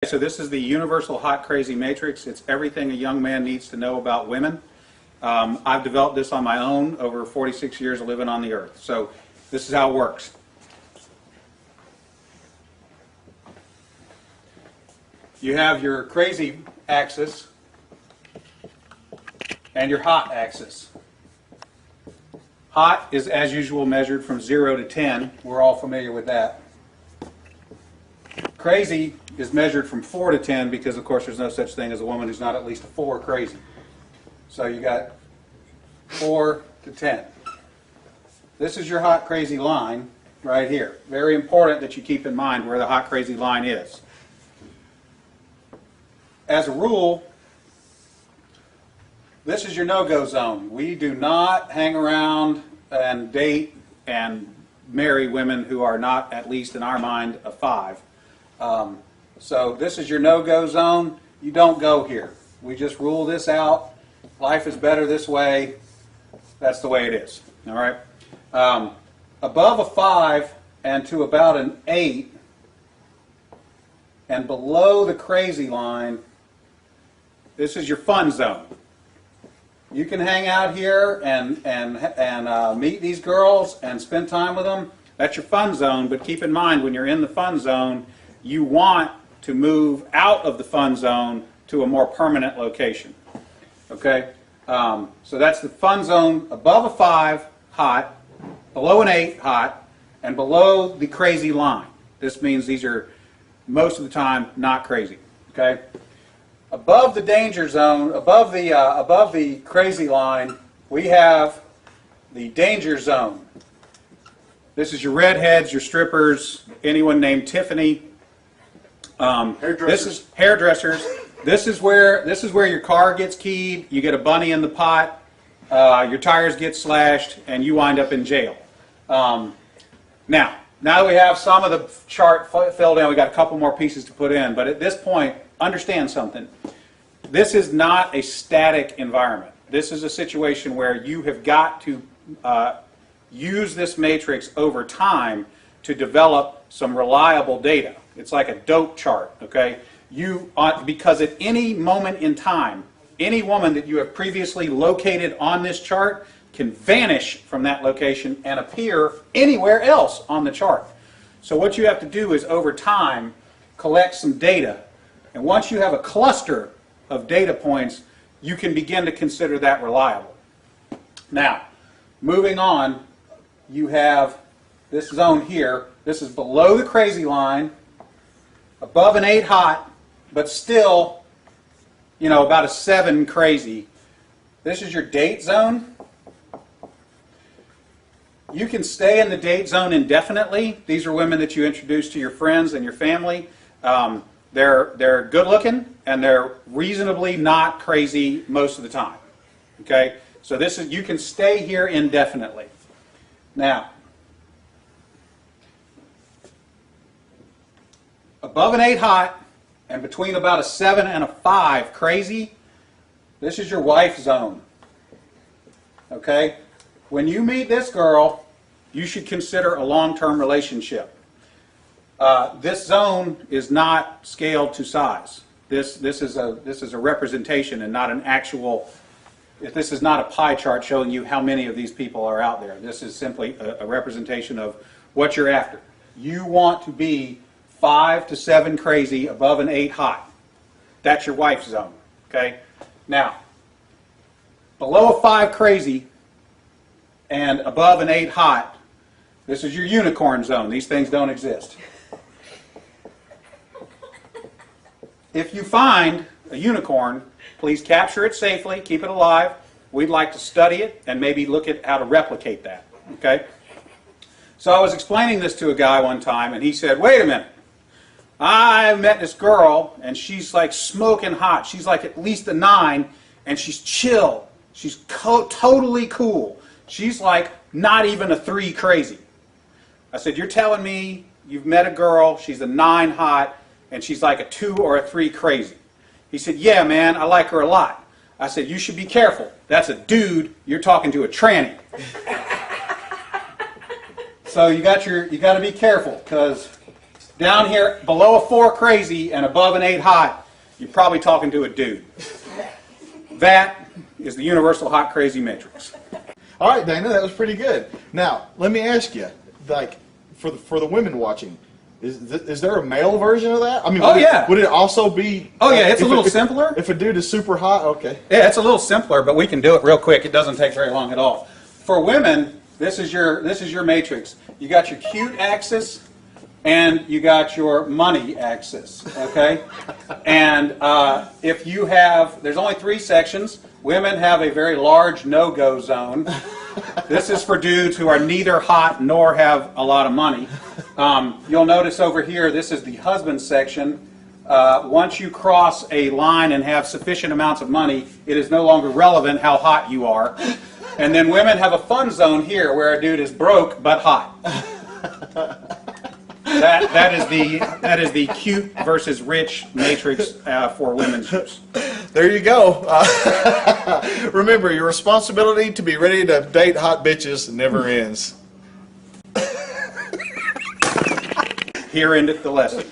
So this is the Universal Hot Crazy Matrix. It's everything a young man needs to know about women. I've developed this on my own over 46 years of living on the earth. So this is how it works. You have your crazy axis and your hot axis. Hot is, as usual, measured from 0 to 10. We're all familiar with that. Crazy is measured from 4 to 10 because, of course, there's no such thing as a woman who's not at least a 4 crazy. So you got 4 to 10. This is your hot crazy line right here. Very important that you keep in mind where the hot crazy line is. As a rule, this is your no-go zone. We do not hang around and date and marry women who are not, at least in our mind, a 5. So this is your no-go zone. You don't go here. We just rule this out. Life is better this way. That's the way it is. All right. Above a 5 and to about an 8, and below the crazy line, this is your fun zone. You can hang out here and meet these girls and spend time with them. That's your fun zone. But keep in mind, when you're in the fun zone, you want to move out of the fun zone to a more permanent location. Okay? So that's the fun zone above a 5, hot, below an 8, hot, and below the crazy line. This means these are, most of the time, not crazy. Okay? Above the danger zone, above the crazy line, we have the danger zone. This is your redheads, your strippers, anyone named Tiffany. This is hairdressers. This is where your car gets keyed. You get a bunny in the pot. Your tires get slashed, and you wind up in jail. Now that we have some of the chart filled in, we got a couple more pieces to put in. But at this point, understand something. This is not a static environment. This is a situation where you have got to use this matrix over time to develop some reliable data. It's like a dope chart, okay? Because at any moment in time, any woman that you have previously located on this chart can vanish from that location and appear anywhere else on the chart. So what you have to do is, over time, collect some data. And once you have a cluster of data points, you can begin to consider that reliable. Now, moving on, you have this zone here. This is below the crazy line, above an 8 hot, but still, about a 7 crazy. This is your date zone. You can stay in the date zone indefinitely. These are women that you introduce to your friends and your family. They're good looking and they're reasonably not crazy most of the time. Okay? So you can stay here indefinitely. Now, above an 8 hot and between about a 7 and a 5 crazy, this is your wife zone. Okay? When you meet this girl, you should consider a long-term relationship. This zone is not scaled to size. This is a representation and not an actual. This is not a pie chart showing you how many of these people are out there. This is simply a representation of what you're after. You want to be 5 to 7 crazy above an 8 hot. That's your wife zone. Okay. Now, below a 5 crazy and above an 8 hot, this is your unicorn zone. These things don't exist. If you find a unicorn, please capture it safely, keep it alive. We'd like to study it and maybe look at how to replicate that. Okay? So I was explaining this to a guy one time, and he said, wait a minute. I met this girl, and she's like smoking hot. She's like at least a 9, and she's chill. She's totally cool. She's like not even a 3 crazy. I said, you're telling me you've met a girl, she's a 9 hot, and she's like a 2 or a 3 crazy. He said, yeah, man, I like her a lot. I said, you should be careful. That's a dude. You're talking to a tranny. So you got to be careful, because Down here, below a 4 crazy and above an 8 hot, you're probably talking to a dude. That is the universal hot crazy matrix. All right, Dana, that was pretty good. Now, let me ask you, like, for the women watching, is there a male version of that? I mean, would it also be? Oh yeah, it's a little simpler. If a dude is super hot, okay. Yeah, it's a little simpler, but we can do it real quick. It doesn't take very long at all. For women, this is your matrix. You got your cute axis, and you got your money axis. Okay, and if you have, there's only 3 sections. Women have a very large no-go zone. This is for dudes who are neither hot nor have a lot of money. You'll notice over here, this is the husband section. Once you cross a line and have sufficient amounts of money, it is no longer relevant how hot you are. And then women have a fun zone here where a dude is broke but hot. That is the cute versus rich matrix for women's use. There you go. Remember, your responsibility to be ready to date hot bitches never ends. Here endeth the lesson.